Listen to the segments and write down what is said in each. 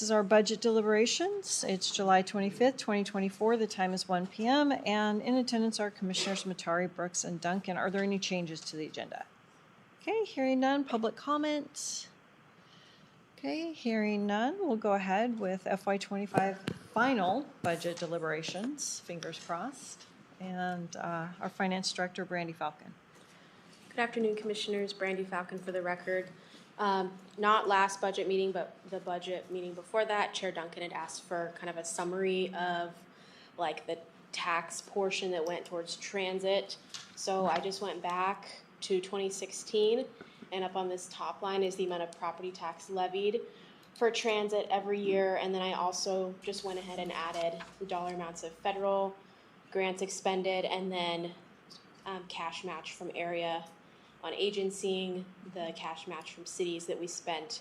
This is our budget deliberations. It's July 25th, 2024. The time is 1 p.m. And in attendance are Commissioners Matari, Brooks, and Duncan. Are there any changes to the agenda? Okay, hearing none. Public comments? Okay, hearing none. We'll go ahead with FY25 final budget deliberations. Fingers crossed. And our Finance Director, Brandy Falcon. Good afternoon, Commissioners. Brandy Falcon for the record. Not last budget meeting, but the budget meeting before that, Chair Duncan had asked for kind of a summary of like the tax portion that went towards transit. So I just went back to 2016, and up on this top line is the amount of property tax levied for transit every year. And then I also just went ahead and added the dollar amounts of federal grants expended, and then cash match from area on agencying, the cash match from cities that we spent,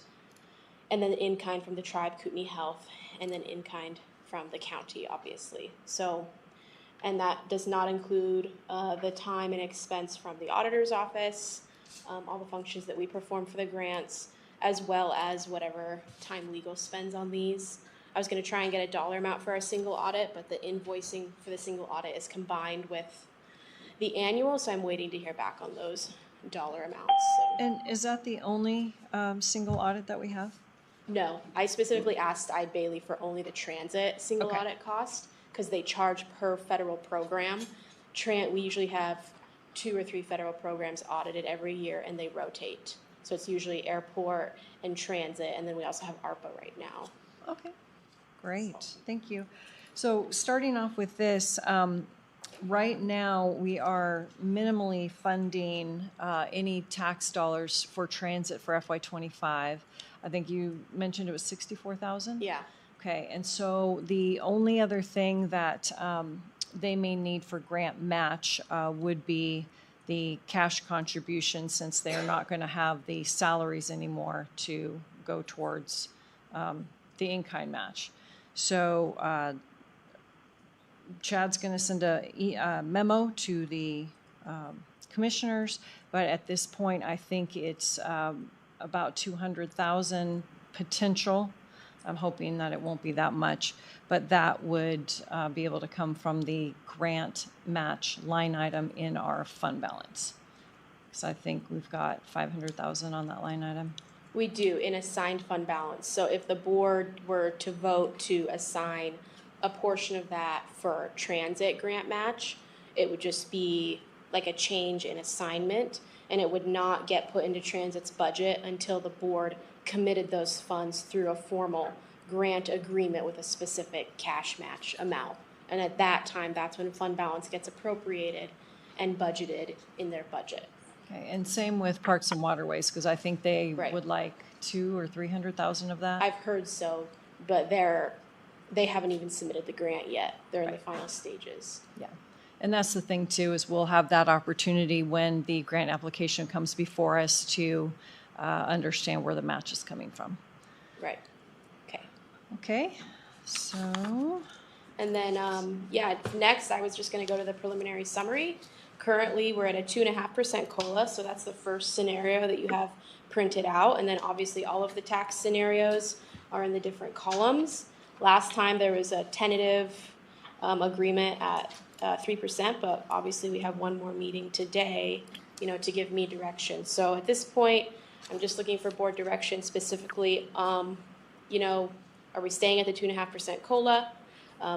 and then the in-kind from the tribe, Kootenai Health, and then in-kind from the county, obviously. So, and that does not include the time and expense from the auditor's office, all the functions that we perform for the grants, as well as whatever time legal spends on these. I was going to try and get a dollar amount for our single audit, but the invoicing for the single audit is combined with the annual, so I'm waiting to hear back on those dollar amounts. So. And is that the only single audit that we have? No, I specifically asked Ide Bailey for only the transit single audit cost because they charge per federal program. We usually have 2 or 3 federal programs audited every year, and they rotate. So it's usually airport and transit, and then we also have ARPA right now. Okay, great, thank you. So starting off with this, right now we are minimally funding any tax dollars for transit for FY25. I think you mentioned it was 64,000? Yeah. Okay, and so the only other thing that they may need for grant match would be the cash contribution, since they're not going to have the salaries anymore to go towards the in-kind match. So Chad's going to send a memo to the commissioners, but at this point, I think it's about 200,000 potential. I'm hoping that it won't be that much, but that would be able to come from the grant match line item in our fund balance. So I think we've got 500,000 on that line item. We do, in assigned fund balance. So if the board were to vote to assign a portion of that for transit grant match, it would just be like a change in assignment, and it would not get put into transit's budget until the board committed those funds through a formal grant agreement with a specific cash match amount. And at that time, that's when fund balance gets appropriated and budgeted in their budget. Okay, and same with Parks and Waterways, because I think they would like 200,000 or 300,000 of that. I've heard so, but they haven't even submitted the grant yet. They're in the final stages. Yeah. And that's the thing too, is we'll have that opportunity when the grant application comes before us to understand where the match is coming from. Right. Okay. Okay. So. And then, next I was just going to go to the preliminary summary. Currently, we're at a 2.5% COLA, so that's the first scenario that you have printed out. And then obviously all of the tax scenarios are in the different columns. Last time there was a tentative agreement at 3%, but obviously we have one more meeting today, to give me direction. So at this point, I'm just looking for board direction specifically. Are we staying at the 2.5% COLA?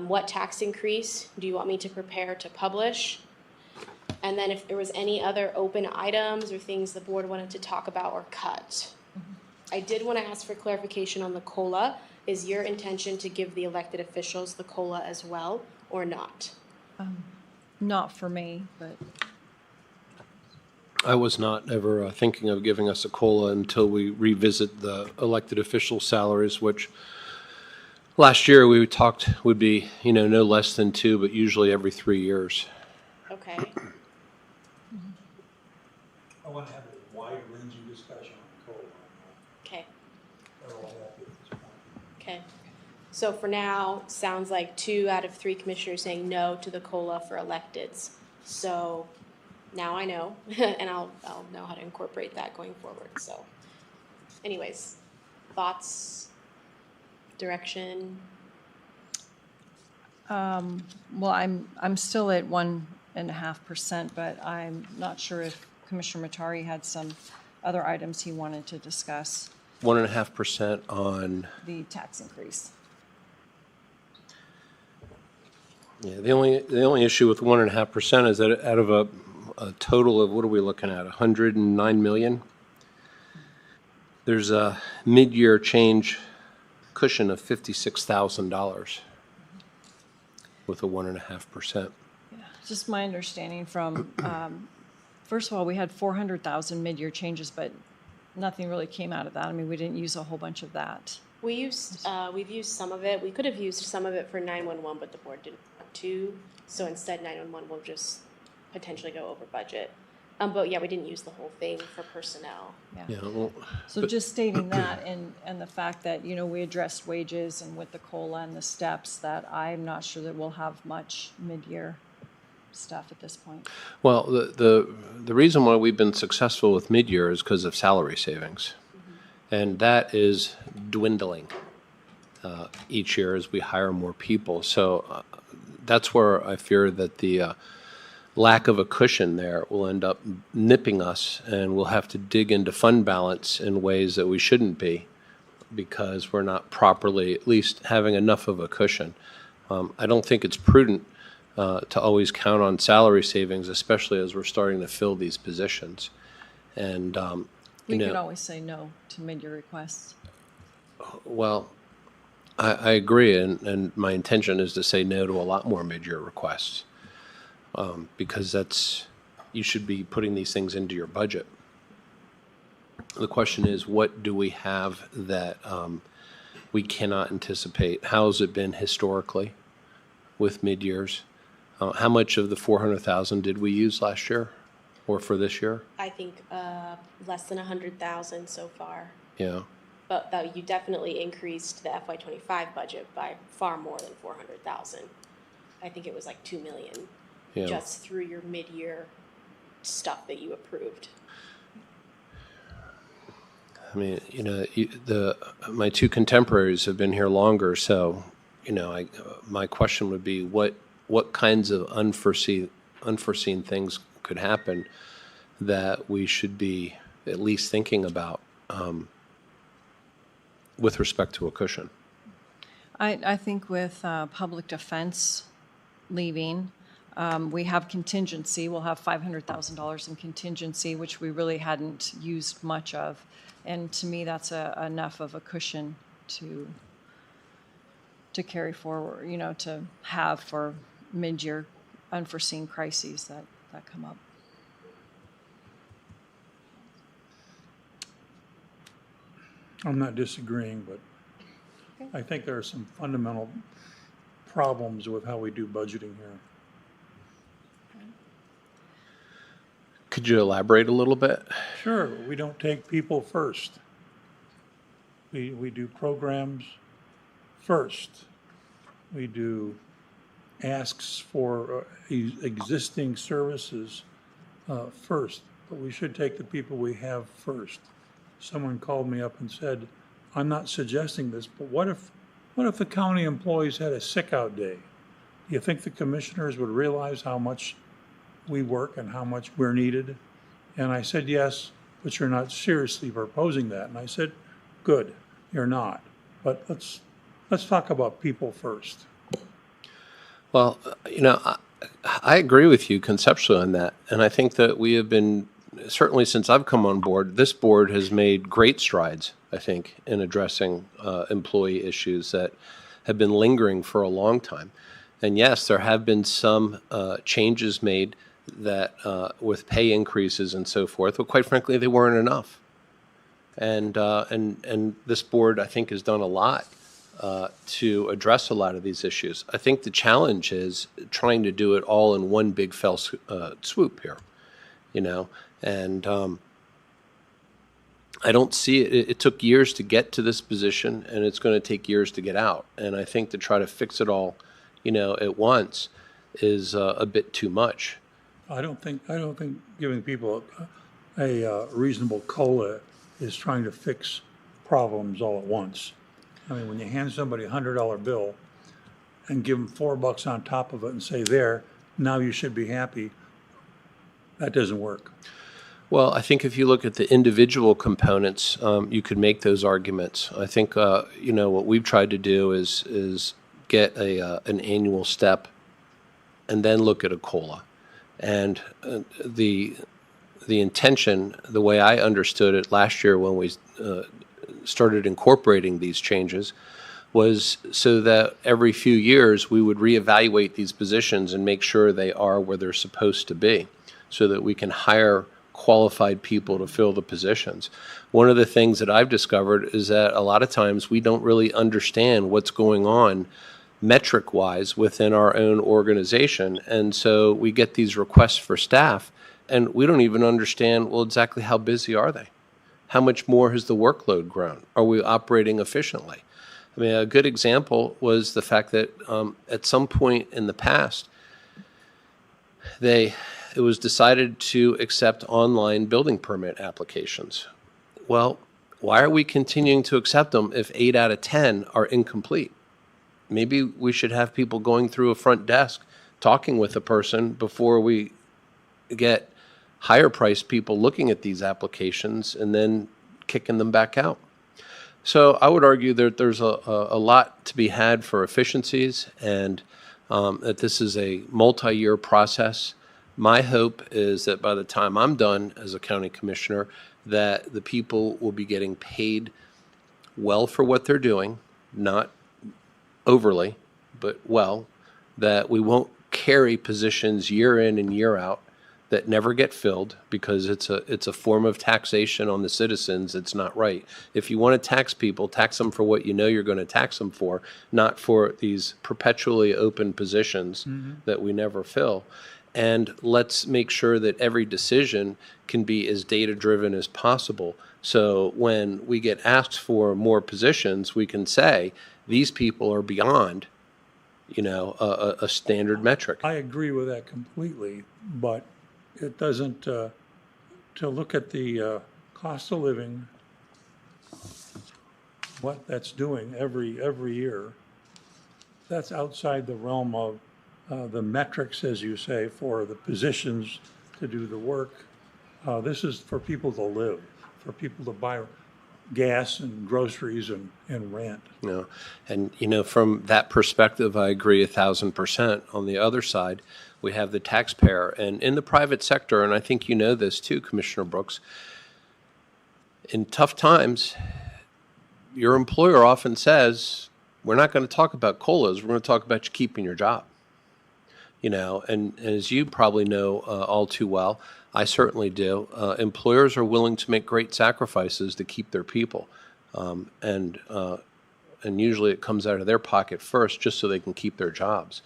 What tax increase do you want me to prepare to publish? And then if there was any other open items or things the board wanted to talk about or cut. I did want to ask for clarification on the COLA. Is your intention to give the elected officials the COLA as well, or not? Not for me, but. I was not ever thinking of giving us a COLA until we revisit the elected official salaries, which last year we talked would be, no less than 2, but usually every 3 years. Okay. I want to have a wide-ranging discussion on COLA. Okay. They're all happy at this point. Okay. So for now, sounds like 2 out of 3 commissioners saying no to the COLA for electeds. So now I know, and I'll know how to incorporate that going forward. So anyways, thoughts? direction? Well, I'm still at 1.5%, but I'm not sure if Commissioner Matari had some other items he wanted to discuss, 1.5% on, the tax increase. yeah, the only issue with 1.5% is that out of a total of, what are we looking at, 109 million? There's a mid-year change cushion of $56,000 with a 1.5%. Just my understanding from, first of all, we had 400,000 mid-year changes, but nothing really came out of that. I mean, we didn't use a whole bunch of that. We've used some of it. We could have used some of it for 911, but the board didn't want to. So instead, 911 will just potentially go over budget. But yeah, we didn't use the whole thing for personnel. Yeah, well, So just stating that and the fact that, you know, we addressed wages and with the COLA and the steps, that I'm not sure that we'll have much mid-year stuff at this point. well, the reason why we've been successful with mid-year is because of salary savings. And that is dwindling each year as we hire more people. So that's where I fear that the lack of a cushion there will end up nipping us, and we'll have to dig into fund balance in ways that we shouldn't be because we're not properly at least having enough of a cushion. I don't think it's prudent to always count on salary savings, especially as we're starting to fill these positions. And, We you could know, always say no to mid-year requests. well, I agree, and my intention is to say no to a lot more mid-year requests. Because you should be putting these things into your budget. The question is, what do we have that we cannot anticipate? How has it been historically with mid-years? How much of the 400,000 did we use last year or for this year? I think less than 100,000 so far. Yeah. But that you definitely increased the FY25 budget by far more than 400,000. I think it was like 2 million. Yeah. Just through your mid-year stuff that you approved. I mean, you know, my two contemporaries have been here longer, so, you know, my question would be, what kinds of unforeseen things could happen that we should be at least thinking about with respect to a cushion? I think with public defense leaving, we have contingency. We'll have $500,000 in contingency, which we really hadn't used much of. And to me, that's enough of a cushion to carry forward, you know, to have for mid-year unforeseen crises that come up. I'm not disagreeing, but I think there are some fundamental problems with how we do budgeting here. Could you elaborate a little bit? Sure, we don't take people first. We do programs first. We do asks for existing services first, but we should take the people we have first. Someone called me up and said, I'm not suggesting this, but what if the county employees had a sick out day? Do you think the commissioners would realize how much we work and how much we're needed? And I said, yes, but you're not seriously proposing that. And I said, good, you're not. But let's talk about people first. Well, you know, I agree with you conceptually on that. And I think that we have been, certainly since I've come on board, this board has made great strides, I think, in addressing employee issues that have been lingering for a long time. And yes, there have been some changes made that with pay increases and so forth, but quite frankly, they weren't enough. And this board, I think, has done a lot to address a lot of these issues. I think the challenge is trying to do it all in one big fell swoop here, you know, and I don't see it. It took years to get to this position, and it's going to take years to get out. And I think to try to fix it all, you know, at once is a bit too much. I don't think giving people a reasonable COLA is trying to fix problems all at once. I mean, when you hand somebody $100 bill and give them $4 on top of it and say, there, now you should be happy, that doesn't work. Well, I think if you look at the individual components, you could make those arguments. I think what we've tried to do is get an annual step, and then look at a COLA. And the intention, the way I understood it last year when we started incorporating these changes, was so that every few years we would reevaluate these positions and make sure they are where they're supposed to be, so that we can hire qualified people to fill the positions. One of the things that I've discovered is that a lot of times we don't really understand what's going on metric-wise within our own organization. And so we get these requests for staff, and we don't even understand, well, exactly how busy are they? How much more has the workload grown? Are we operating efficiently? I mean, a good example was the fact that at some point in the past, it was decided to accept online building permit applications. Well, why are we continuing to accept them if 8 out of 10 are incomplete? Maybe we should have people going through a front desk, talking with a person before we get higher priced people looking at these applications and then kicking them back out. So I would argue that there's a lot to be had for efficiencies, and that this is a multi-year process. My hope is that by the time I'm done as a county commissioner, that the people will be getting paid well for what they're doing, not overly, but well, that we won't carry positions year in and year out that never get filled, because it's a form of taxation on the citizens. It's not right. If you want to tax people, tax them for what you know you're going to tax them for, not for these perpetually open positions that we never fill. And let's make sure that every decision can be as data-driven as possible. So when we get asked for more positions, we can say, these people are beyond, a standard metric. I agree with that completely, but it doesn't, to look at the cost of living, what that's doing every year, that's outside the realm of the metrics, as you say, for the positions to do the work. This is for people to live, for people to buy gas and groceries and rent. And from that perspective, I agree 1,000%. On the other side, we have the taxpayer, and in the private sector, and I think you know this too, Commissioner Brooks, in tough times, your employer often says, we're not going to talk about COLAs, we're going to talk about you keeping your job. And as you probably know all too well, I certainly do, employers are willing to make great sacrifices to keep their people. And usually it comes out of their pocket first, just so they can keep their jobs.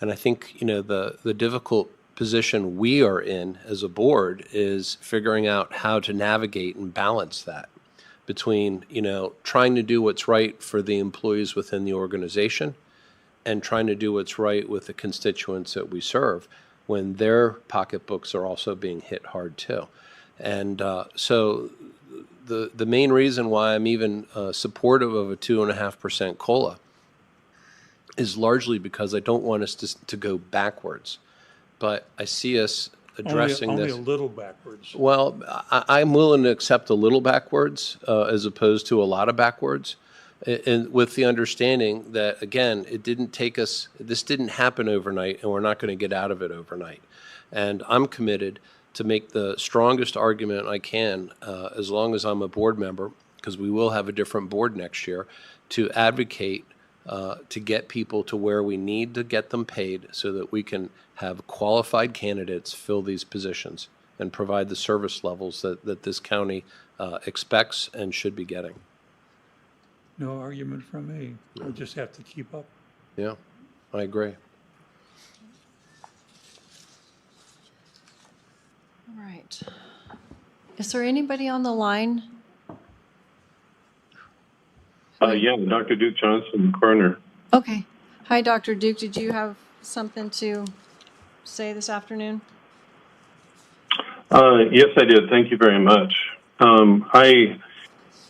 And I think, the difficult position we are in as a board is figuring out how to navigate and balance that between, trying to do what's right for the employees within the organization and trying to do what's right with the constituents that we serve, when their pocketbooks are also being hit hard too. And so the main reason why I'm even supportive of a 2.5% COLA is largely because I don't want us to go backwards. But I see us addressing only this. a little backwards. Well, I'm willing to accept a little backwards as opposed to a lot of backwards. And with the understanding that, again, this didn't happen overnight, and we're not going to get out of it overnight. And I'm committed to make the strongest argument I can, as long as I'm a board member, because we will have a different board next year, to advocate to get people to where we need to get them paid, so that we can have qualified candidates fill these positions and provide the service levels that this county expects and should be getting. No argument from me. We just have to keep up. Yeah, I agree. All right. Is there anybody on the line? Yeah, Dr. Duke Johnson, coroner. Okay. Hi, Dr. Duke. Did you have something to say this afternoon? Yes, I did. Thank you very much. I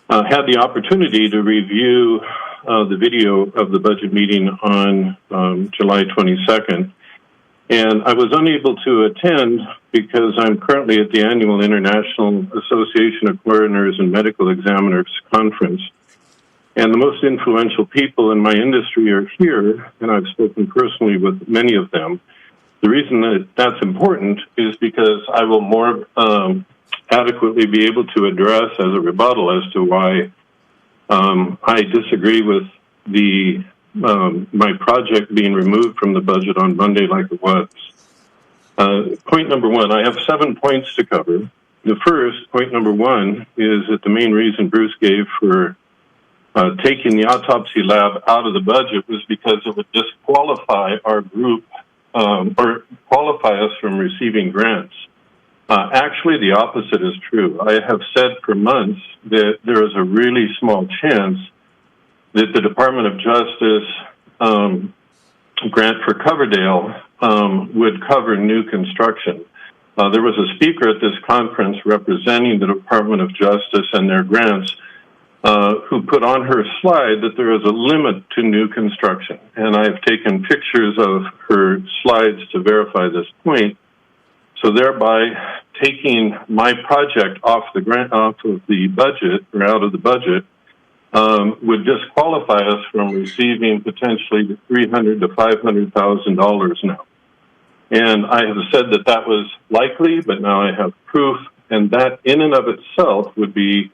had the opportunity to review the video of the budget meeting on July 22nd, and I was unable to attend because I'm currently at the annual International Association of Coroners and Medical Examiners Conference. And the most influential people in my industry are here, and I've spoken personally with many of them. The reason that that's important is because I will more adequately be able to address as a rebuttal as to why I disagree with the my project being removed from the budget on Monday like it was. Point number one, I have 7 points to cover. The first, point number one, is that the main reason Bruce gave for taking the autopsy lab out of the budget was because it would disqualify our group or qualify us from receiving grants. Actually, the opposite is true. I have said for months that there is a really small chance that the Department of Justice grant for Coverdale would cover new construction. There was a speaker at this conference representing the Department of Justice and their grants who put on her slide that there is a limit to new construction. And I have taken pictures of her slides to verify this point. So thereby taking my project off the budget or out of the budget would disqualify us from receiving potentially $300,000 to $500,000 now. And I have said that that was likely, but now I have proof, and that in and of itself would be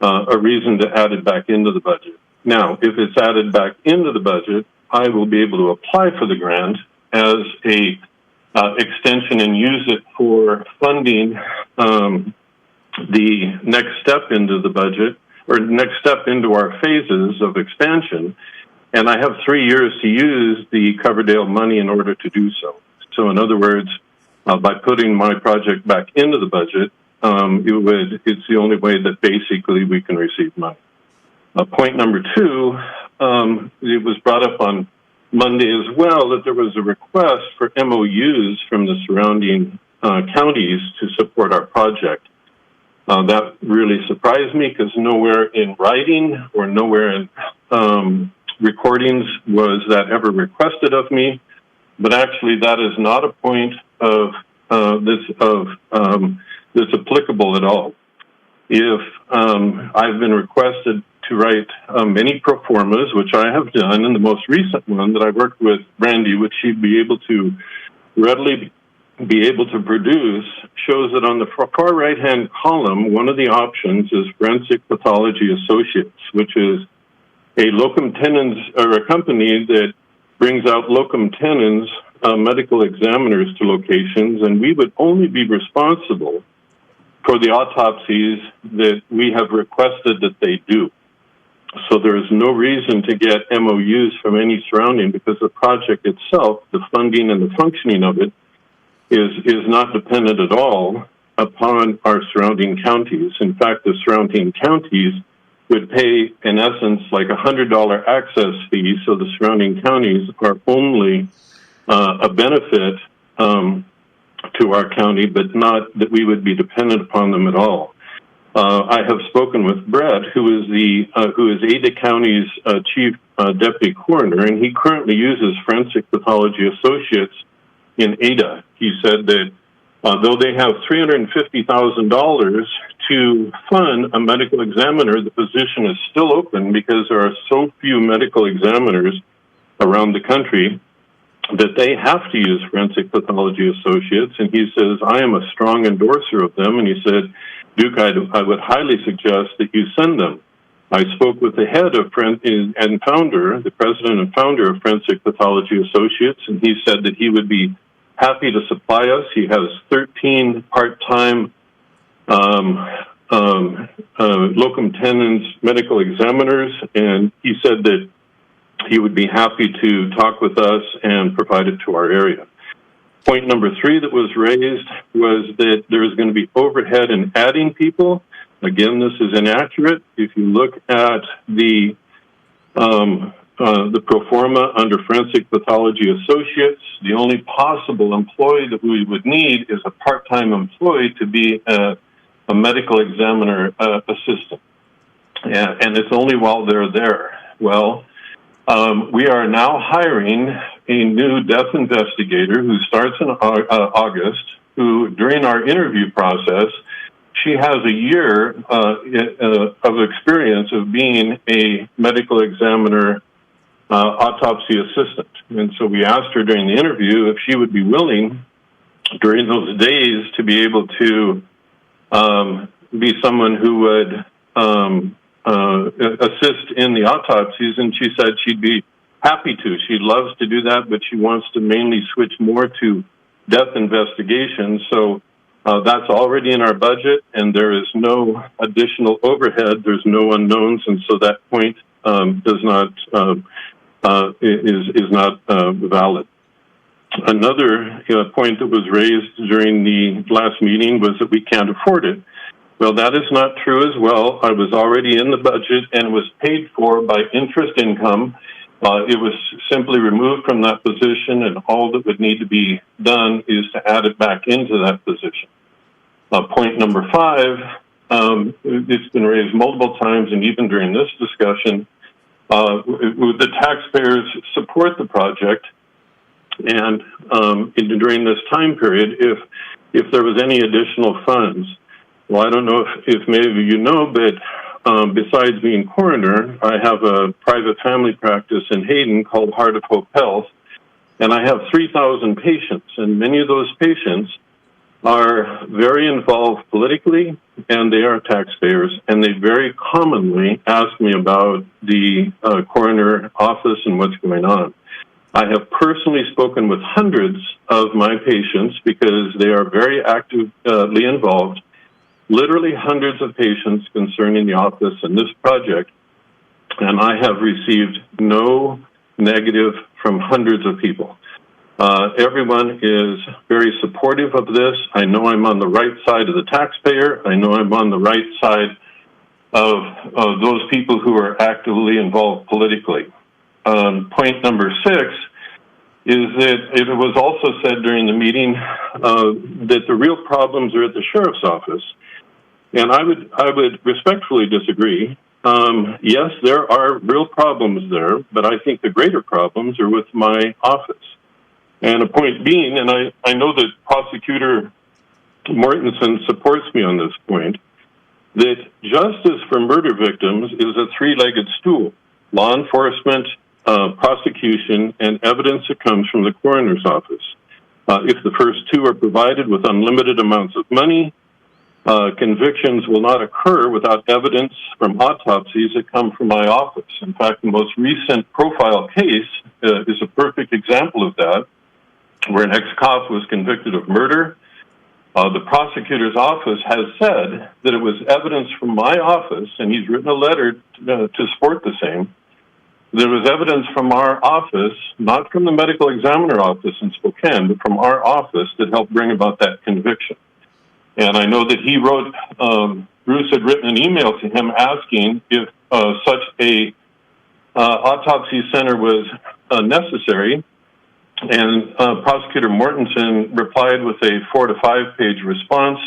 a reason to add it back into the budget. Now, if it's added back into the budget, I will be able to apply for the grant as a extension and use it for funding the next step into the budget, or next step into our phases of expansion. And I have 3 years to use the Coverdale money in order to do so. So in other words, by putting my project back into the budget, it's the only way that basically we can receive money. Point number two, it was brought up on Monday as well that there was a request for MOUs from the surrounding counties to support our project. That really surprised me because nowhere in writing or nowhere in recordings was that ever requested of me. But actually, that is not a point of that's applicable at all. If I've been requested to write many pro formas, which I have done, and the most recent one that I worked with Brandy, which she'd be able to readily be able to produce, shows that on the far right-hand column, one of the options is Forensic Pathology Associates, which is a locum tenens, or a company that brings out locum tenens medical examiners to locations, and we would only be responsible for the autopsies that we have requested that they do. So there is no reason to get MOUs from any surrounding because the project itself, the funding and the functioning of it, is not dependent at all upon our surrounding counties. In fact, the surrounding counties would pay, in essence, like a $100 access fee, so the surrounding counties are only a benefit to our county, but not that we would be dependent upon them at all. I have spoken with Brett, who is Ada County's chief deputy coroner, and he currently uses Forensic Pathology Associates in Ada. He said that though they have $350,000 to fund a medical examiner, the position is still open because there are so few medical examiners around the country that they have to use Forensic Pathology Associates. And he says, I am a strong endorser of them. And he said, Duke, I would highly suggest that you send them. I spoke with the head of and founder, the president and founder of Forensic Pathology Associates, and he said that he would be happy to supply us. He has 13 part-time locum tenens medical examiners, and he said that he would be happy to talk with us and provide it to our area. Point number three that was raised was that there is going to be overhead in adding people. Again, this is inaccurate. If you look at the pro forma under Forensic Pathology Associates, the only possible employee that we would need is a part-time employee to be a medical examiner assistant. And it's only while they're there. Well, we are now hiring a new death investigator who starts in August, who, during our interview process, she has a year of experience of being a medical examiner autopsy assistant. And so we asked her during the interview if she would be willing during those days to be able to be someone who would assist in the autopsies, and she said she'd be happy to. She loves to do that, but she wants to mainly switch more to death investigations. So that's already in our budget, and there is no additional overhead. There's no unknowns, and so that point is not valid. Another point that was raised during the last meeting was that we can't afford it. Well, that is not true as well. I was already in the budget and was paid for by interest income. It was simply removed from that position, and all that would need to be done is to add it back into that position. Point number 5, it's been raised multiple times, and even during this discussion, the taxpayers support the project, and during this time period, if there was any additional funds. Well, I don't know if many of you know, but besides being coroner, I have a private family practice in Hayden called Heart of Hope Health, and I have 3,000 patients, and many of those patients are very involved politically, and they are taxpayers, and they very commonly ask me about the coroner office and what's going on. I have personally spoken with hundreds of my patients because they are very actively involved, literally hundreds of patients concerning the office and this project, and I have received no negative from hundreds of people. Everyone is very supportive of this. I know I'm on the right side of the taxpayer. I know I'm on the right side of those people who are actively involved politically. Point number 6 is that it was also said during the meeting that the real problems are at the sheriff's office. And I would respectfully disagree. Yes, there are real problems there, but I think the greater problems are with my office. And a point being, and I know that Prosecutor Mortensen supports me on this point, that justice for murder victims is a three-legged stool: law enforcement, prosecution, and evidence that comes from the coroner's office. If the first two are provided with unlimited amounts of money, convictions will not occur without evidence from autopsies that come from my office. In fact, the most recent profile case is a perfect example of that, where an ex-cop was convicted of murder. The prosecutor's office has said that it was evidence from my office, and he's written a letter to support the same. There was evidence from our office, not from the medical examiner office in Spokane, but from our office that helped bring about that conviction. And I know that he wrote, Bruce had written an email to him asking if such a autopsy center was necessary. And Prosecutor Mortensen replied with a 4 to 5 page response.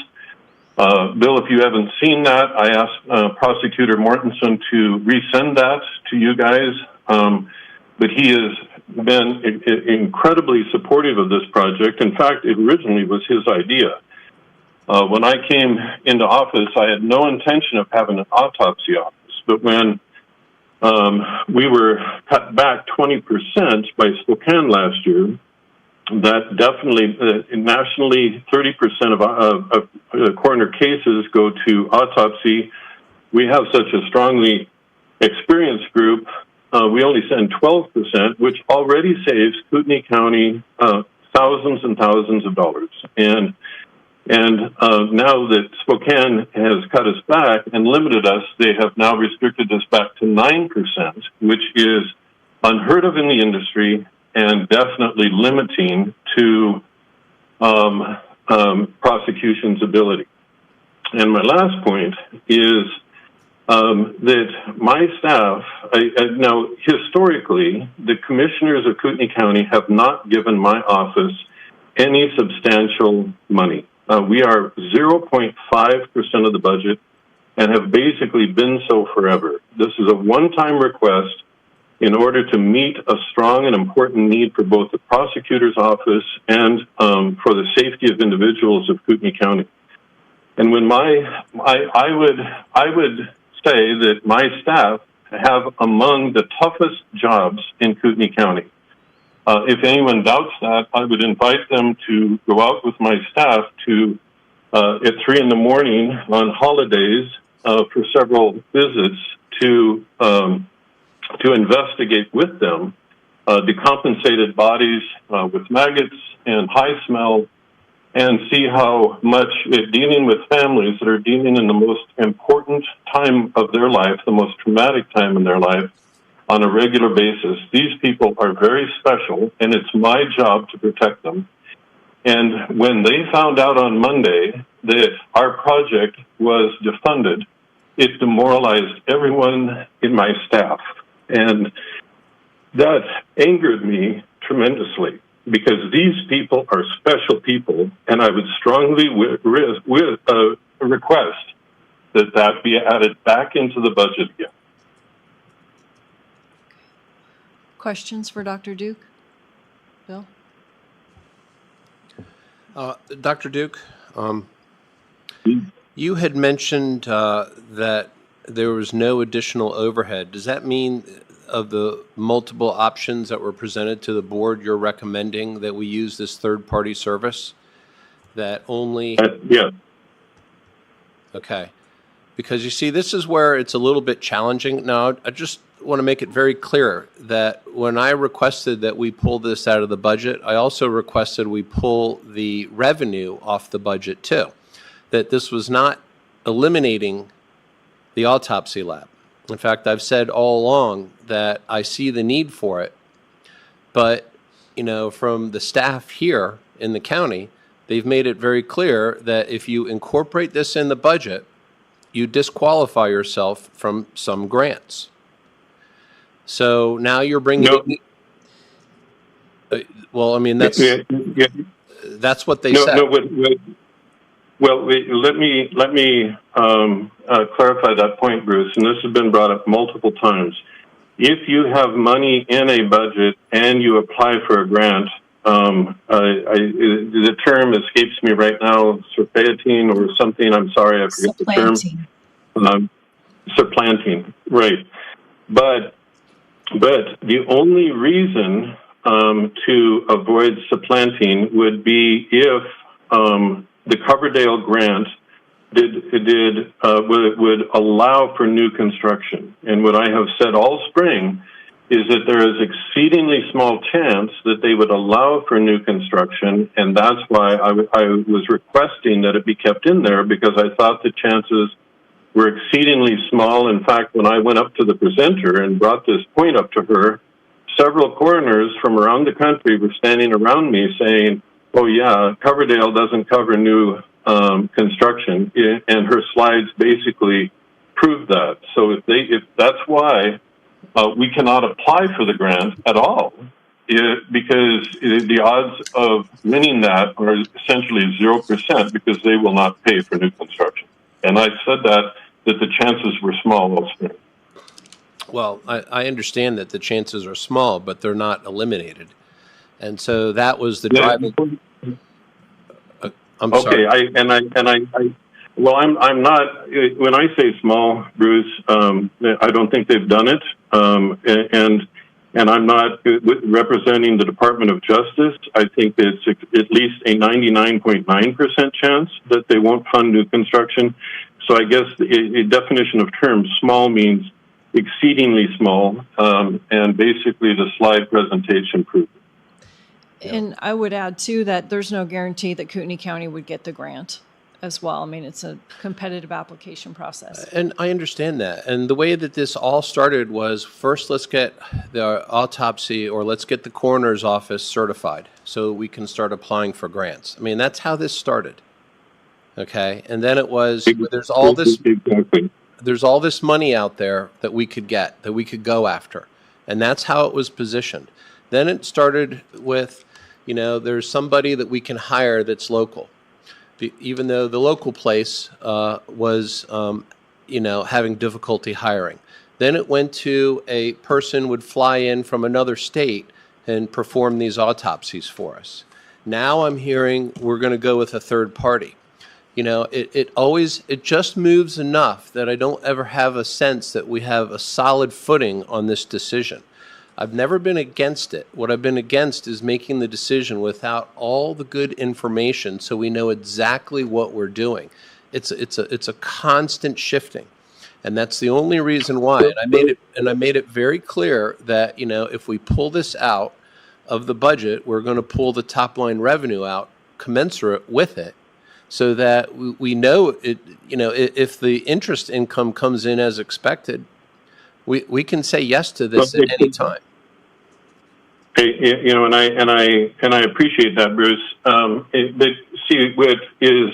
Bill, if you haven't seen that, I asked Prosecutor Mortensen to resend that to you guys. But he has been incredibly supportive of this project. In fact, it originally was his idea. When I came into office, I had no intention of having an autopsy office. But when we were cut back 20% by Spokane last year, that definitely, nationally, 30% of coroner cases go to autopsy. We have such a strongly experienced group. We only send 12%, which already saves Kootenai County thousands and thousands of dollars. And now that Spokane has cut us back and limited us, they have now restricted us back to 9%, which is unheard of in the industry and definitely limiting to prosecution's ability. And my last point is that my staff, now historically, the commissioners of Kootenai County have not given my office any substantial money. We are 0.5% of the budget and have basically been so forever. This is a one-time request in order to meet a strong and important need for both the prosecutor's office and for the safety of individuals of Kootenai County. And when I would say that my staff have among the toughest jobs in Kootenai County. If anyone doubts that, I would invite them to go out with my staff to at 3 in the morning on holidays for several visits to investigate with them decompensated bodies with maggots and high smell, and see how much dealing with families that are dealing in the most important time of their life, the most traumatic time in their life, on a regular basis. These people are very special, and it's my job to protect them. And when they found out on Monday that our project was defunded, it demoralized everyone in my staff. And that angered me tremendously, because these people are special people, and I would strongly request that that be added back into the budget again. Questions for Dr. Duke? Bill? Dr. Duke, you had mentioned that there was no additional overhead. Does that mean of the multiple options that were presented to the board, you're recommending that we use this third-party service? That only... Yeah. Okay. Because you see, this is where it's a little bit challenging. Now, I just want to make it very clear that when I requested that we pull this out of the budget, I also requested we pull the revenue off the budget too. That this was not eliminating the autopsy lab. In fact, I've said all along that I see the need for it, but, you know, from the staff here in the county, they've made it very clear that if you incorporate this in the budget, you disqualify yourself from some grants. So now you're bringing well, I mean, that's that's what they said. Well, let me clarify that point, Bruce, and this has been brought up multiple times. If you have money in a budget and you apply for a grant, the term escapes me right now, supplanting or something. I'm sorry, I forget the term. Supplanting, right? But the only reason to avoid supplanting would be if the Coverdale grant would allow for new construction. And what I have said all spring is that there is exceedingly small chance that they would allow for new construction, and that's why I was requesting that it be kept in there, because I thought the chances were exceedingly small. In fact, when I went up to the presenter and brought this point up to her, several coroners from around the country were standing around me saying, oh yeah, Coverdale doesn't cover new construction, and her slides basically proved that. So if that's why we cannot apply for the grant at all, because the odds of winning that are essentially 0%, because they will not pay for new construction. And I said that the chances were small all spring. Well, I understand that the chances are small, but they're not eliminated. And so that was the driving. I'm sorry. Okay, I'm not. When I say small, Bruce, I don't think they've done it, and I'm not representing the Department of Justice. I think it's at least a 99.9% chance that they won't fund new construction. So I guess the definition of term small means exceedingly small, and basically the slide presentation proved it. And I would add, too, that there's no guarantee that Kootenai County would get the grant as well. I mean, it's a competitive application process. And I understand that. And the way that this all started was, first, let's get the autopsy, or let's get the coroner's office certified so we can start applying for grants. I mean, that's how this started. Okay? And then it was, there's all this money out there that we could get, that we could go after. And that's how it was positioned. Then it started with, you know, there's somebody that we can hire that's local, even though the local place was, you know, having difficulty hiring. Then it went to a person would fly in from another state and perform these autopsies for us. Now I'm hearing we're going to go with a third party. You know, it just moves enough that I don't ever have a sense that we have a solid footing on this decision. I've never been against it. What I've been against is making the decision without all the good information so we know exactly what we're doing. It's a constant shifting. And that's the only reason why. And I made it very clear that, you know, if we pull this out of the budget, we're going to pull the top line revenue out commensurate with it, so that we know it. You know, if the interest income comes in as expected, we can say yes to this at any time. You know, and I appreciate that, Bruce. But see, what is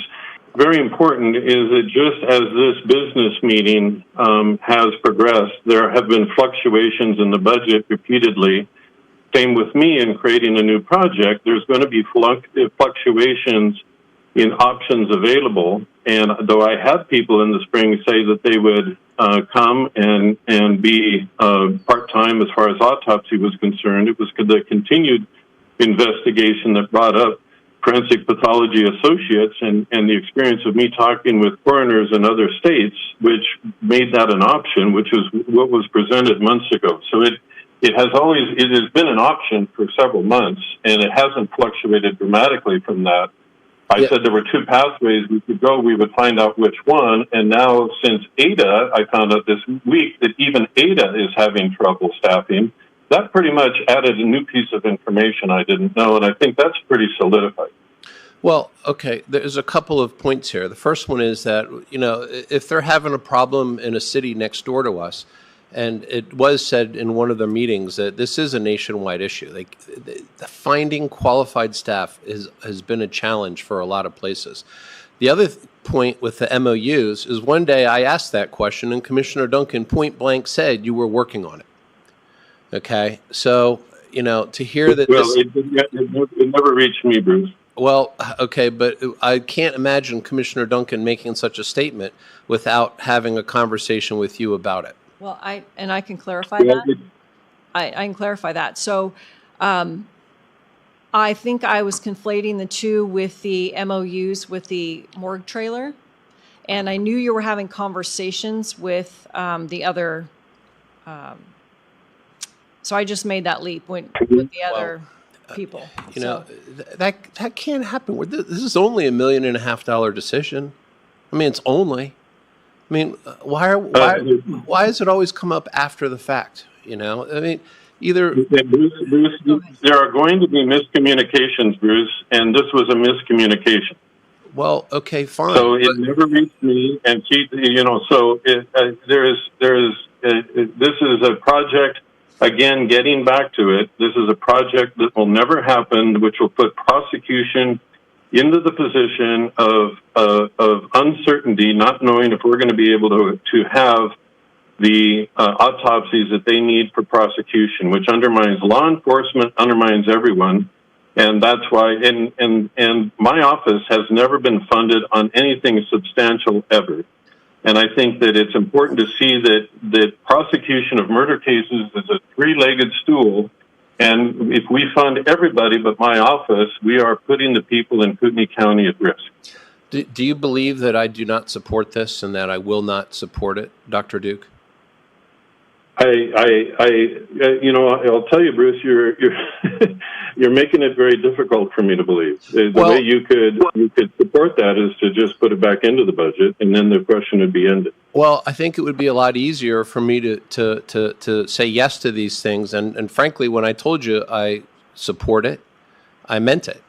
very important is that just as this business meeting has progressed, there have been fluctuations in the budget repeatedly. Same with me in creating a new project. There's going to be fluctuations in options available. And though I had people in the spring say that they would come and be part-time as far as autopsy was concerned, it was the continued investigation that brought up forensic pathology associates and the experience of me talking with coroners in other states, which made that an option, which is what was presented months ago. So it has been an option for several months, and it hasn't fluctuated dramatically from that. I said there were two pathways we could go. We would find out which one. And now, since Ada, I found out this week that even Ada is having trouble staffing. That pretty much added a new piece of information I didn't know, and I think that's pretty solidified. Well, okay, there's a couple of points here. The first one is that, you know, if they're having a problem in a city next door to us, and it was said in one of their meetings that this is a nationwide issue. The finding qualified staff has been a challenge for a lot of places. The other point with the MOUs is one day I asked that question, and Commissioner Duncan point blank said you were working on it. Okay, so, you know, to hear that it never reached me, Bruce. Well, okay, but I can't imagine Commissioner Duncan making such a statement without having a conversation with you about it. Well, I can clarify that. I can clarify that. So I think I was conflating the two with the MOUs with the morgue trailer. And I knew you were having conversations with the other. So I just made that leap with the other people. You know, that can't happen. This is only $1.5 million decision. I mean, it's only. I mean, why does it always come up after the fact? You know, I mean, either Bruce, there are going to be miscommunications, Bruce, and this was a miscommunication. Well, okay, fine. So it never reached me, and you know, so this is a project. Again, getting back to it, this is a project that will never happen, which will put prosecution into the position of uncertainty, not knowing if we're going to be able to have the autopsies that they need for prosecution, which undermines law enforcement, undermines everyone. And that's why, and my office has never been funded on anything substantial ever. And I think that it's important to see that prosecution of murder cases is a three-legged stool. And if we fund everybody but my office, we are putting the people in Kootenai County at risk. Do you believe that I do not support this and that I will not support it, Dr. Duke? You know, I'll tell you, Bruce, you're you're making it very difficult for me to believe. The way you could support that is to just put it back into the budget, and then the question would be ended. Well, I think it would be a lot easier for me to say yes to these things. And frankly, when I told you I support it, I meant it.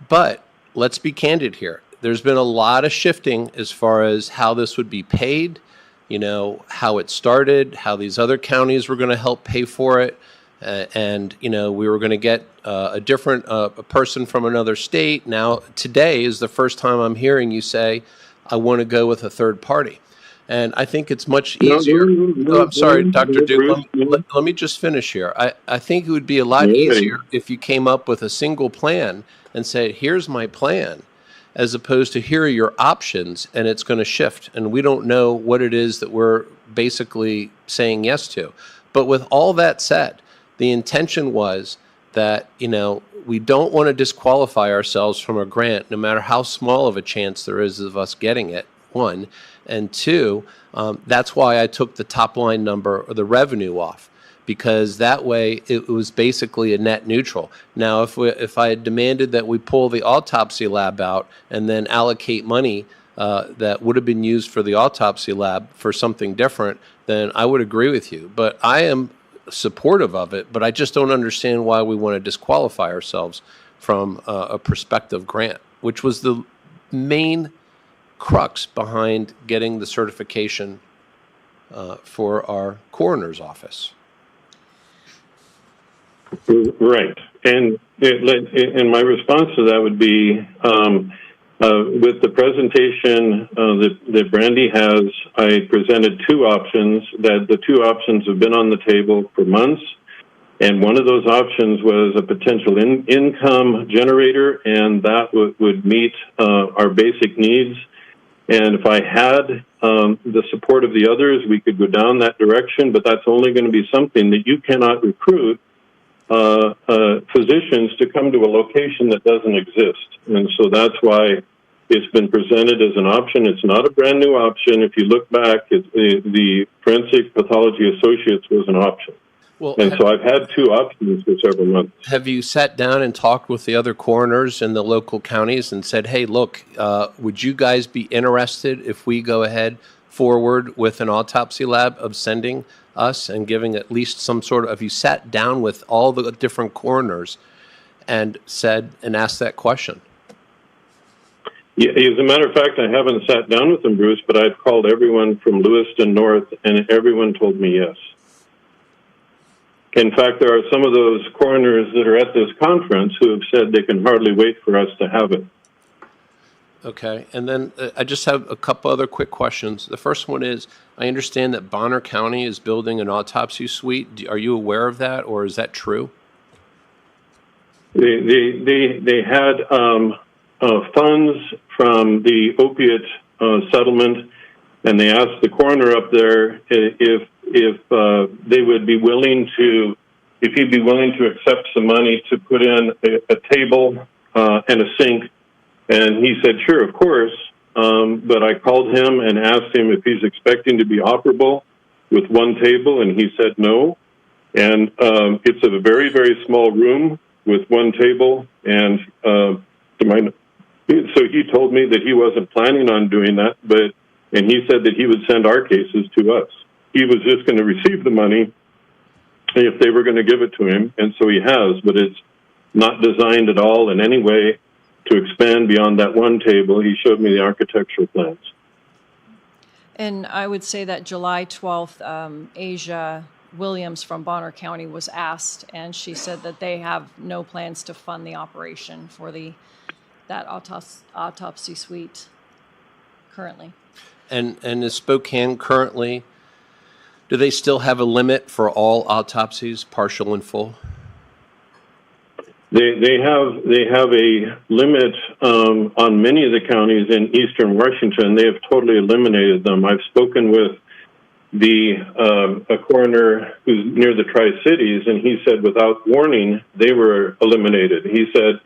But let's be candid here. There's been a lot of shifting as far as how this would be paid, you know, how it started, how these other counties were going to help pay for it. And, you know, we were going to get a different a person from another state. Now, today is the first time I'm hearing you say, I want to go with a third party. And I think it's much easier. I'm sorry, Dr. Duke, let me just finish here. I think it would be a lot easier if you came up with a single plan and said, here's my plan, as opposed to here are your options, and it's going to shift. And we don't know what it is that we're basically saying yes to. But with all that said, the intention was that, we don't want to disqualify ourselves from a grant, no matter how small of a chance there is of us getting it, one. And two, that's why I took the top line number or the revenue off, because that way it was basically a net neutral. Now, if I had demanded that we pull the autopsy lab out and then allocate money that would have been used for the autopsy lab for something different, then I would agree with you. But I am supportive of it, but I just don't understand why we want to disqualify ourselves from a prospective grant, which was the main crux behind getting the certification for our coroner's office. Right. And my response to that would be, with the presentation that Brandy has, I presented two options. That the two options have been on the table for months, and one of those options was a potential income generator, and that would meet our basic needs. And if I had the support of the others, we could go down that direction, but that's only going to be something that you cannot recruit physicians to come to a location that doesn't exist. And so that's why it's been presented as an option. It's not a brand new option. If you look back, the Forensic Pathology Associates was an option. Well, and so I've had two options for several months. Have you sat down and talked with the other coroners in the local counties and said, hey, look, would you guys be interested if we go ahead forward with an autopsy lab of sending us and giving at least some sort of, have you sat down with all the different coroners and asked that question? Yeah, as a matter of fact, I haven't sat down with them, Bruce, but I've called everyone from Lewiston North, and everyone told me yes. In fact, there are some of those coroners that are at this conference who have said they can hardly wait for us to have it. Okay, and then I just have a couple other quick questions. The first one is, I understand that Bonner County is building an autopsy suite. Are you aware of that, or is that true? They had funds from the opiate settlement, and they asked the coroner up there if they would be willing to, if he'd be willing to accept some money to put in a table and a sink. And he said, sure, of course. But I called him and asked him if he's expecting to be operable with one table, and he said no. And it's a very, very small room with one table. And so he told me that he wasn't planning on doing that, and he said that he would send our cases to us. He was just going to receive the money if they were going to give it to him, and so he has, but it's not designed at all in any way to expand beyond that one table. He showed me the architectural plans. And I would say that July 12th, Asia Williams from Bonner County was asked, and she said that they have no plans to fund the operation for that autopsy suite currently. And is Spokane currently, do they still have a limit for all autopsies, partial and full? They have a limit on many of the counties in eastern Washington. They have totally eliminated them. I've spoken with a coroner who's near the Tri-Cities, and he said without warning, they were eliminated. He said,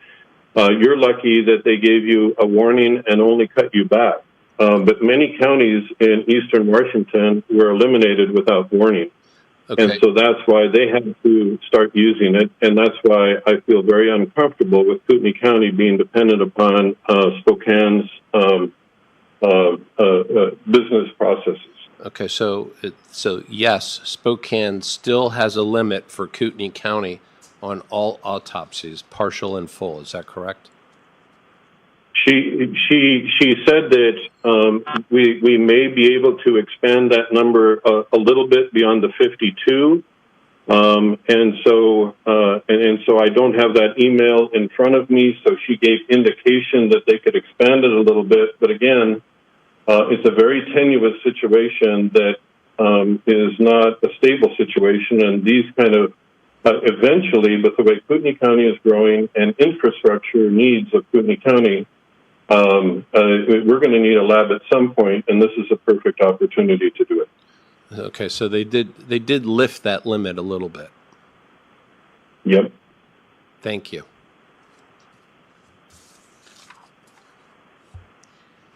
you're lucky that they gave you a warning and only cut you back. But many counties in eastern Washington were eliminated without warning. Okay. And so that's why they had to start using it, and that's why I feel very uncomfortable with Kootenai County being dependent upon Spokane's business processes. Okay, so yes, Spokane still has a limit for Kootenai County on all autopsies, partial and full. Is that correct? She said that we may be able to expand that number a little bit beyond the 52, and so I don't have that email in front of me. So she gave indication that they could expand it a little bit, but again, it's a very tenuous situation that is not a stable situation, and these kind of eventually, but the way Kootenai County is growing and infrastructure needs of Kootenai County. We're going to need a lab at some point, and this is a perfect opportunity to do it. Okay, so they did lift that limit a little bit. Yep. Thank you.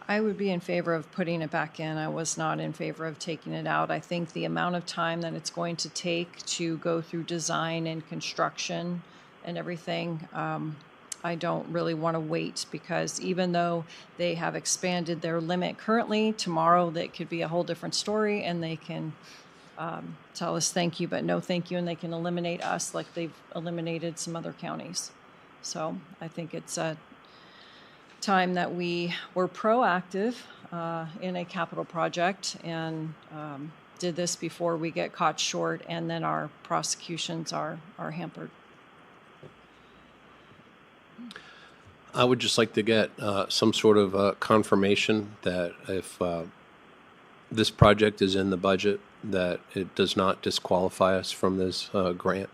I would be in favor of putting it back in. I was not in favor of taking it out. I think the amount of time that it's going to take to go through design and construction and everything, I don't really want to wait, because even though they have expanded their limit currently, tomorrow that could be a whole different story, and they can tell us thank you, but no thank you, and they can eliminate us like they've eliminated some other counties. So I think it's a time that we were proactive in a capital project and did this before we get caught short, and then our prosecutions are hampered. I would just like to get some sort of confirmation that if this project is in the budget, that it does not disqualify us from this grant.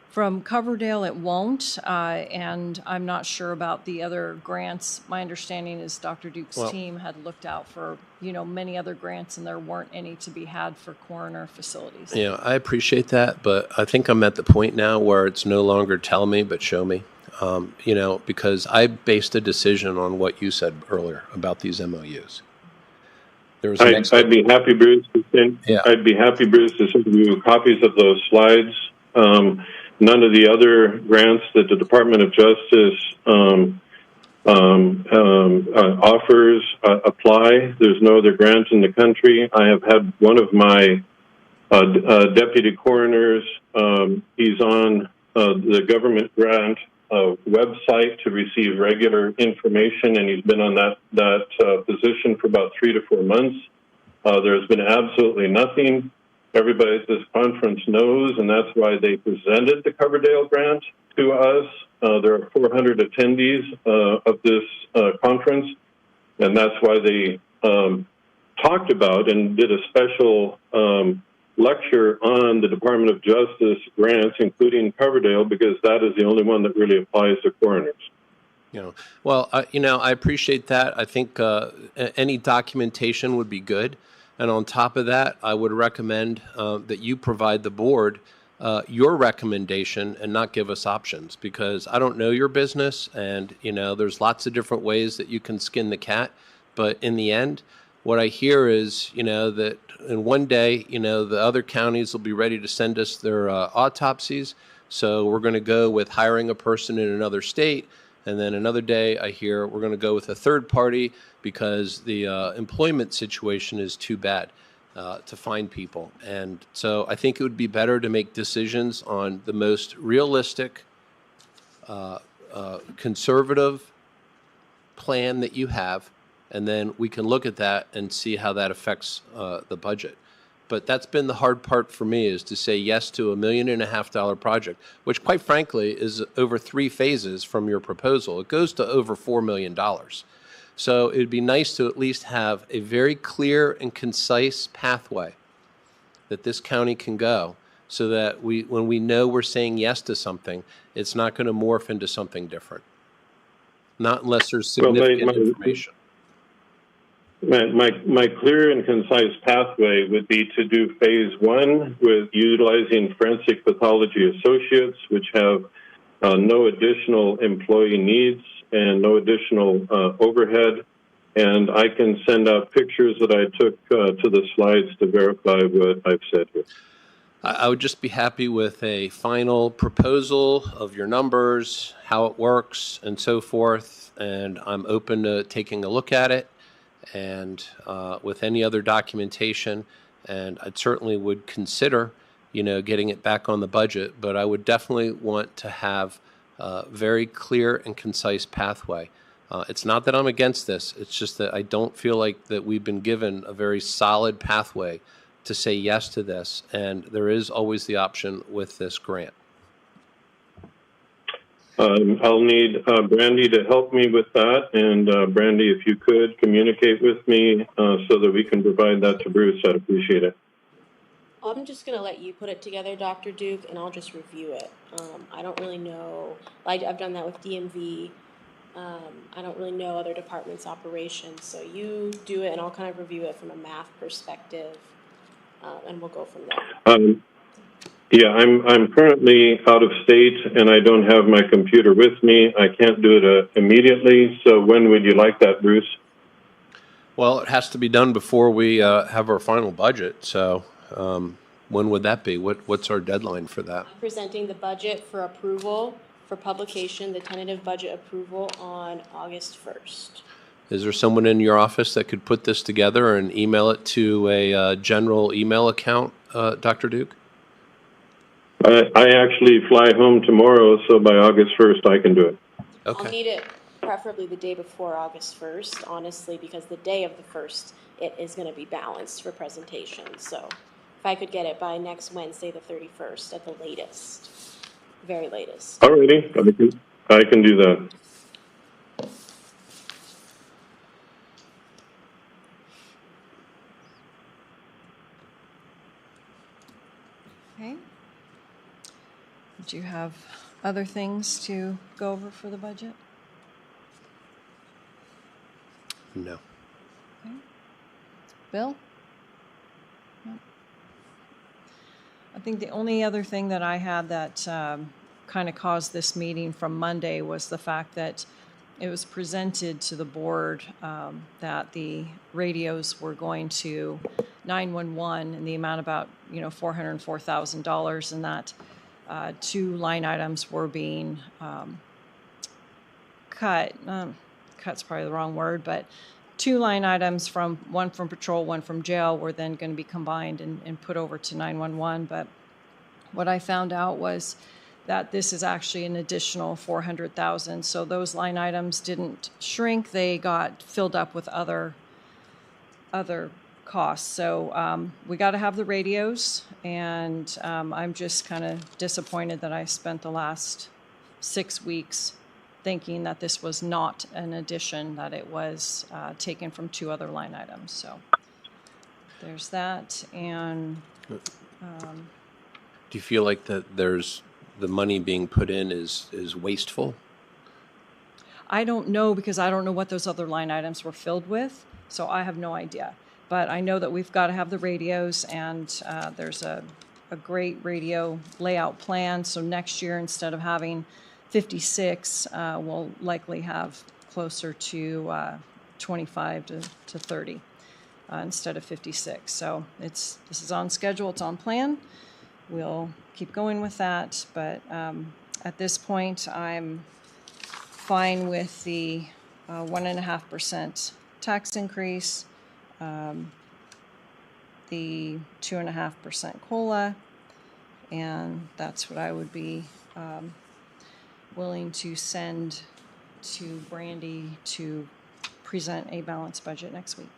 From Coverdale, it won't, and I'm not sure about the other grants. My understanding is Dr. Duke's team had looked out for, many other grants, and there weren't any to be had for coroner facilities. Yeah, I appreciate that, but I think I'm at the point now where it's no longer tell me, but show me. Because I based a decision on what you said earlier about these MOUs. There was I'd be happy, Bruce, to send. Yeah. I'd be happy, Bruce, to send you copies of those slides. None of the other grants that the Department of Justice offers apply. There's no other grant in the country. I have had one of my deputy coroners. He's on the government grant website to receive regular information, and he's been on that position for about 3 to 4 months. There's been absolutely nothing. Everybody at this conference knows, and that's why they presented the Coverdale grant to us. There are 400 attendees of this conference, and that's why they talked about and did a special lecture on the Department of Justice grants, including Coverdale, because that is the only one that really applies to coroners. I appreciate that. I think any documentation would be good. And on top of that, I would recommend that you provide the board your recommendation and not give us options, because I don't know your business, and there's lots of different ways that you can skin the cat. But in the end, what I hear is that in one day the other counties will be ready to send us their autopsies, so we're going to go with hiring a person in another state. And then another day I hear we're going to go with a third party because the employment situation is too bad to find people. And so I think it would be better to make decisions on the most realistic, conservative plan that you have, and then we can look at that and see how that affects the budget. But that's been the hard part for me, is to say yes to $1.5 million project, which quite frankly is over 3 phases from your proposal. It goes to over $4 million. So it'd be nice to at least have a very clear and concise pathway that this county can go, so that when we know we're saying yes to something, it's not going to morph into something different. Not unless there's significant information. My clear and concise pathway would be to do phase 1 with utilizing forensic pathology associates, which have no additional employee needs and no additional overhead. And I can send out pictures that I took to the slides to verify what I've said here. I would just be happy with a final proposal of your numbers, how it works, and so forth. And I'm open to taking a look at it, and with any other documentation. And I certainly would consider, getting it back on the budget. But I would definitely want to have a very clear and concise pathway. It's not that I'm against this. It's just that I don't feel like that we've been given a very solid pathway to say yes to this. And there is always the option with this grant. I'll need Brandy to help me with that. And Brandy, if you could communicate with me so that we can provide that to Bruce, I'd appreciate it. I'm just going to let you put it together, Dr. Duke, and I'll just review it. I don't really know. I've done that with DMV. I don't really know other departments' operations. So you do it, and I'll kind of review it from a math perspective. and we'll go from there. Yeah, I'm currently out of state and I don't have my computer with me. I can't do it immediately. So when would you like that, Bruce? Well, it has to be done before we have our final budget. So when would that be? What's our deadline for that? I'm presenting the budget for approval for publication, the tentative budget approval on August 1st. Is there someone in your office that could put this together and email it to a general email account, Dr. Duke? I actually fly home tomorrow, so by August 1st I can do it. Okay. I'll need it preferably the day before August 1st, honestly, because the day of the 1st, it is going to be balanced for presentation. So if I could get it by next Wednesday, the 31st at the latest, very latest. Alrighty, I can do that. Okay. Do you have other things to go over for the budget? No. Okay. Bill? No. I think the only other thing that I had that kind of caused this meeting from Monday was the fact that it was presented to the board that the radios were going to 911 in the amount about $404,000, and that two line items were being cut. Cut's probably the wrong word, but two line items, one from patrol, one from jail, were then going to be combined and put over to 911. But what I found out was that this is actually an additional $400,000. So those line items didn't shrink; they got filled up with other costs. So we got to have the radios, and I'm just kind of disappointed that I spent the last 6 weeks thinking that this was not an addition, that it was taken from two other line items. So there's that. And do you feel like that there's the money being put in is wasteful? I don't know, because I don't know what those other line items were filled with, so I have no idea. But I know that we've got to have the radios, and there's a great radio layout plan. So next year, instead of having 56, we'll likely have closer to 25 to 30 instead of 56. So this is on schedule, it's on plan. We'll keep going with that, but at this point, I'm fine with the 1.5% tax increase, the 2.5% COLA, and that's what I would be willing to send to Brandy to present a balanced budget next week.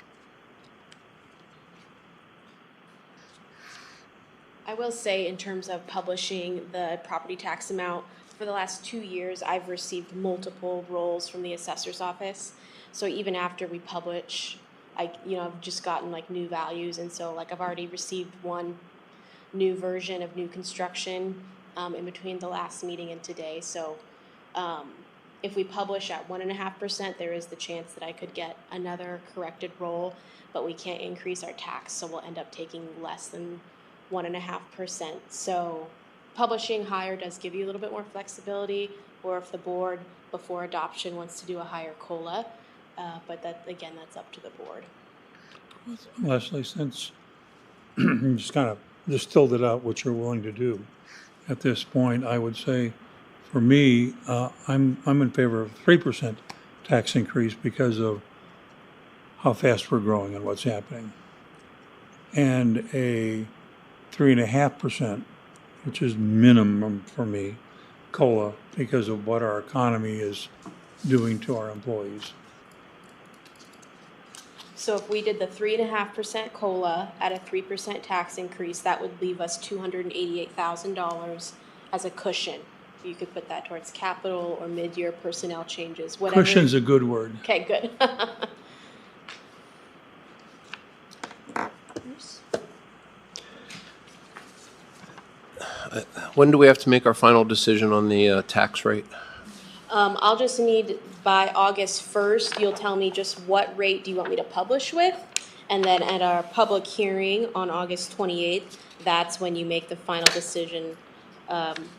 I will say, in terms of publishing the property tax amount, for the last 2 years, I've received multiple rolls from the assessor's office. So even after we publish, I've just gotten new values, and so I've already received one new version of new construction in between the last meeting and today. So if we publish at 1.5%, there is the chance that I could get another corrected roll, but we can't increase our tax, so we'll end up taking less than 1.5%. So publishing higher does give you a little bit more flexibility, or if the board before adoption wants to do a higher COLA, but that's up to the board. Leslie, since you just kind of distilled it out what you're willing to do at this point, I would say for me, I'm in favor of 3% tax increase because of how fast we're growing and what's happening, and a 3.5%, which is minimum for me, COLA, because of what our economy is doing to our employees. So if we did the 3.5% COLA at a 3% tax increase, that would leave us $288,000 as a cushion. You could put that towards capital or mid-year personnel changes, whatever. Cushion's a good word. Okay, good. When do we have to make our final decision on the tax rate? I'll just need, by August 1st, you'll tell me just what rate do you want me to publish with, And then at our public hearing on August 28th, that's when you make the final decision.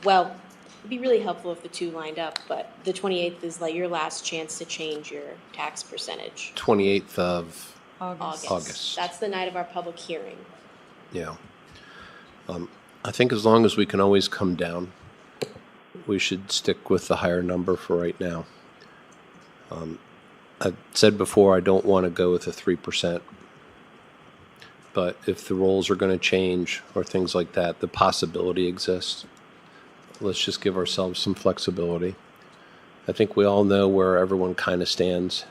Well, it'd be really helpful if the two lined up, but the 28th is like your last chance to change your tax percentage. 28th of August. That's the night of our public hearing. Yeah. I think as long as we can always come down, we should stick with the higher number for right now. I've said before, I don't want to go with a 3%. But if the rules are going to change or things like that, the possibility exists. Let's just give ourselves some flexibility. I think we all know where everyone kind of stands.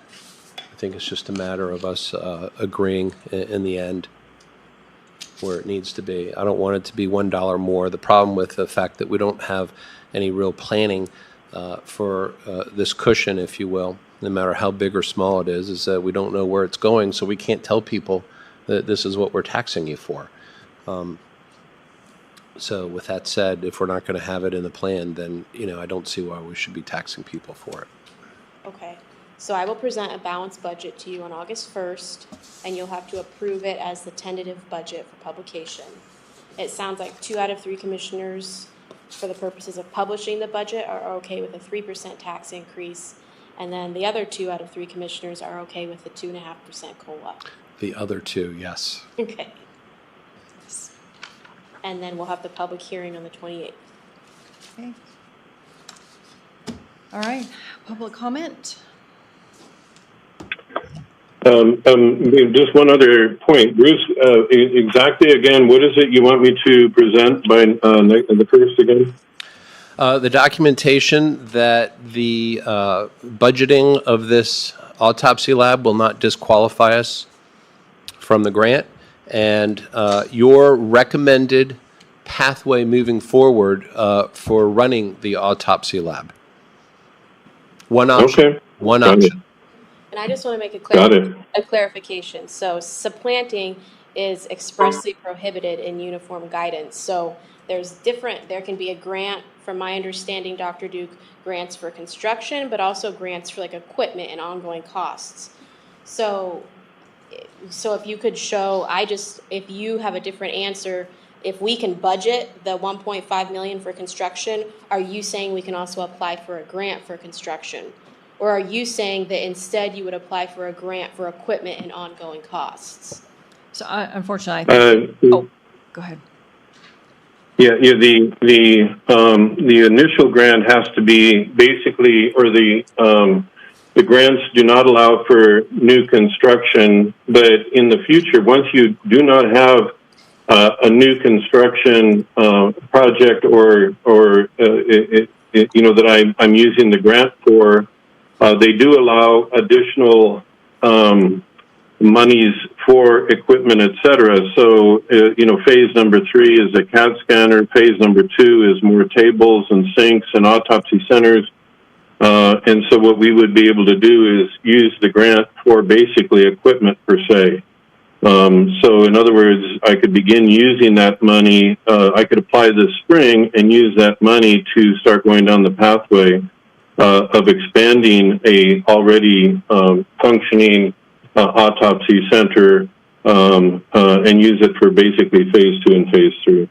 I think it's just a matter of us agreeing in the end where it needs to be. I don't want it to be $1 more. The problem with the fact that we don't have any real planning for this cushion, if you will, no matter how big or small it is that we don't know where it's going, so we can't tell people that this is what we're taxing you for. So with that said, if we're not going to have it in the plan, then I don't see why we should be taxing people for it. Okay, so I will present a balanced budget to you on August 1st, and you'll have to approve it as the tentative budget for publication. It sounds like 2 out of 3 commissioners, for the purposes of publishing the budget, are okay with a 3% tax increase, and then the other 2 out of 3 commissioners are okay with the 2.5% COLA. The other 2, yes. Okay. And then we'll have the public hearing on the 28th. Okay. All right, public comment? Just one other point. Bruce, exactly again, what is it you want me to present by the first again? The documentation that the budgeting of this autopsy lab will not disqualify us from the grant, and your recommended pathway moving forward for running the autopsy lab. One option. Okay. One Got option. it. And I just want to make a clarification. So supplanting is expressly prohibited in uniform guidance. So there can be a grant, from my understanding, Dr. Duke, grants for construction, but also grants for like equipment and ongoing costs. So if you could show, if you have a different answer, if we can budget the $1.5 million for construction, are you saying we can also apply for a grant for construction? Or are you saying that instead you would apply for a grant for equipment and ongoing costs? So unfortunately, I think, go ahead. Yeah, the initial grant has to be basically, or the grants do not allow for new construction, but in the future, once you do not have a new construction project that I'm using the grant for, they do allow additional monies for equipment, et cetera. So, phase number 3 is a CAT scanner. Phase number 2 is more tables and sinks and autopsy centers. And so what we would be able to do is use the grant for basically equipment per se. So in other words, I could begin using that money. I could apply this spring and use that money to start going down the pathway of expanding a already functioning autopsy center and use it for basically phase 2 and phase 3.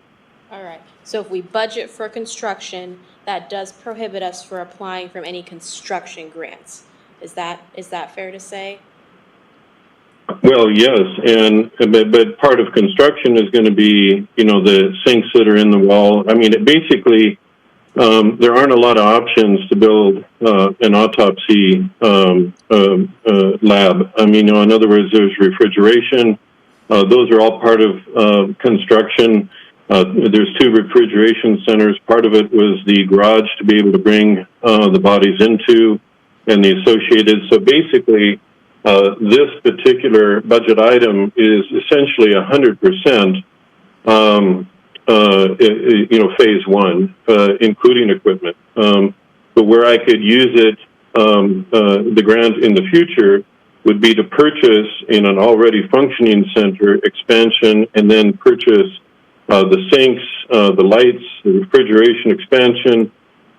All right. So if we budget for construction, that does prohibit us from applying from any construction grants. Is that fair to say? Well, yes, but part of construction is going to be, the sinks that are in the wall. I mean, basically, there aren't a lot of options to build an autopsy lab. I mean, in other words, there's refrigeration. Those are all part of construction. There's 2 refrigeration centers. Part of it was the garage to be able to bring the bodies into, and the associated. So basically, this particular budget item is essentially 100%, phase 1, including equipment. But where I could use it, the grant in the future would be to purchase in an already functioning center expansion, and then purchase the sinks, the lights, the refrigeration expansion,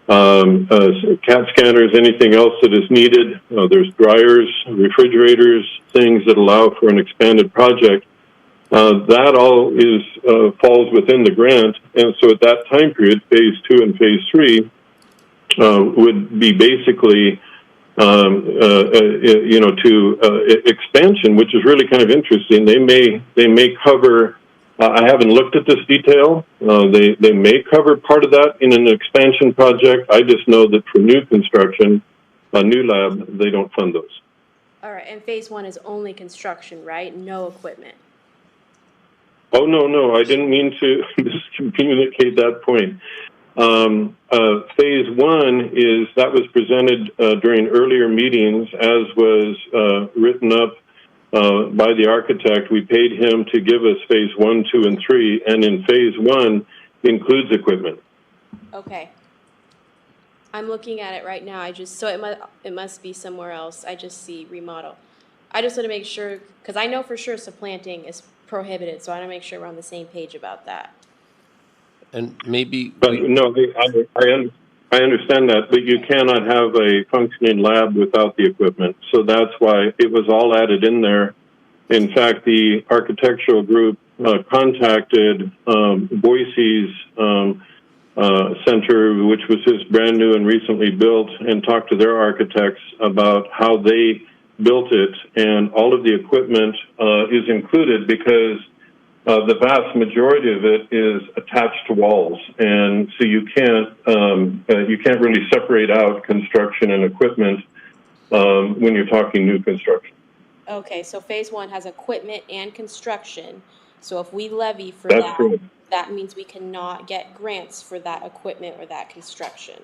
CAT scanners, anything else that is needed. There's dryers, refrigerators, things that allow for an expanded project. That all is falls within the grant, and so at that time period, phase 2 and phase 3 would be basically, expansion, which is really kind of interesting. They may cover. I haven't looked at this detail. They may cover part of that in an expansion project. I just know that for new construction, a new lab, they don't fund those. All right, and phase 1 is only construction, right? No equipment. Oh, no, I didn't mean to miscommunicate that point. Phase 1 was presented during earlier meetings, as was written up by the architect. We paid him to give us phase 1, 2, and 3, and in phase 1 includes equipment. Okay. I'm looking at it right now. It must be somewhere else. I just see remodel. I just want to make sure, because I know for sure supplanting is prohibited, so I want to make sure we're on the same page about that. And maybe, But no, I understand that, but you cannot have a functioning lab without the equipment. So that's why it was all added in there. In fact, the architectural group contacted Boise's center, which was just brand new and recently built, and talked to their architects about how they built it, and all of the equipment is included because the vast majority of it is attached to walls, and so you can't really separate out construction and equipment when you're talking new construction. Okay, so phase 1 has equipment and construction. So if we levy for That's that, correct. that means we cannot get grants for that equipment or that construction.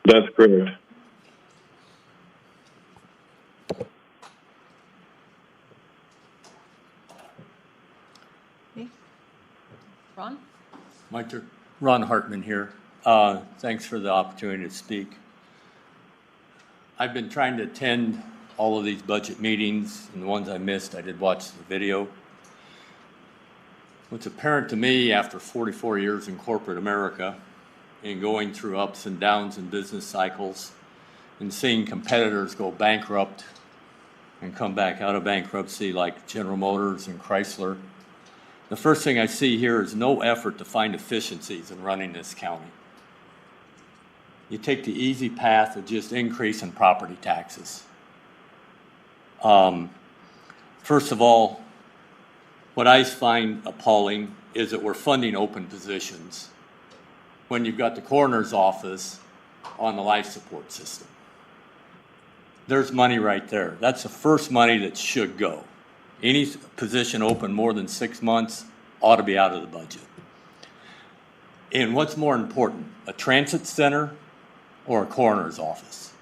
That's correct. Ron? Ron Hartman here. Thanks for the opportunity to speak. I've been trying to attend all of these budget meetings, and the ones I missed, I did watch the video. What's apparent to me after 44 years in corporate America and going through ups and downs in business cycles and seeing competitors go bankrupt and come back out of bankruptcy like General Motors and Chrysler, the first thing I see here is no effort to find efficiencies in running this county. You take the easy path of just increasing property taxes. First of all, what I find appalling is that we're funding open positions when you've got the coroner's office on the life support system. There's money right there. That's the first money that should go. Any position open more than 6 months ought to be out of the budget. And what's more important, a transit center or a coroner's office?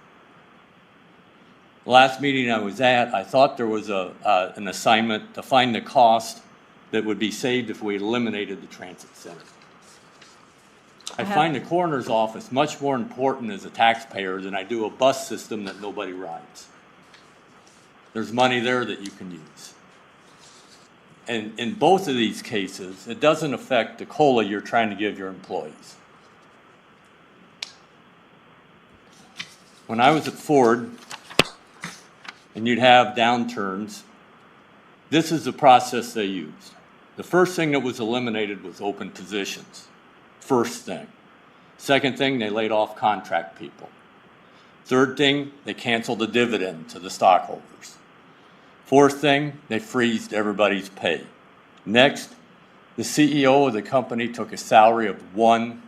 The last meeting I was at, I thought there was an assignment to find the cost that would be saved if we eliminated the transit center. I find the coroner's office much more important as a taxpayer than I do a bus system that nobody rides. There's money there that you can use. And in both of these cases, it doesn't affect the COLA you're trying to give your employees. When I was at Ford, and you'd have downturns, this is the process they used. The first thing that was eliminated was open positions. First thing. Second thing, they laid off contract people. Third thing, they canceled the dividend to the stockholders. Fourth thing, they freezed everybody's pay. Next, the CEO of the company took a salary of $1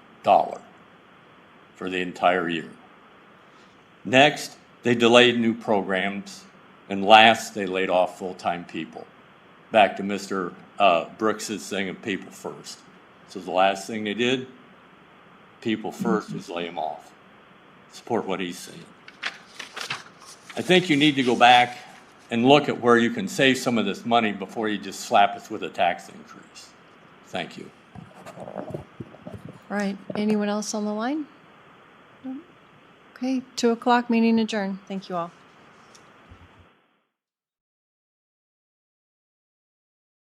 for the entire year. Next, they delayed new programs. And last, they laid off full-time people. Back to Mr. Brooks's thing of people first. So the last thing they did, people first, was lay them off. Support what he's saying. I think you need to go back and look at where you can save some of this money before you just slap us with a tax increase. Thank you. All right, anyone else on the line? No? Okay, 2:00, meeting adjourned. Thank you all.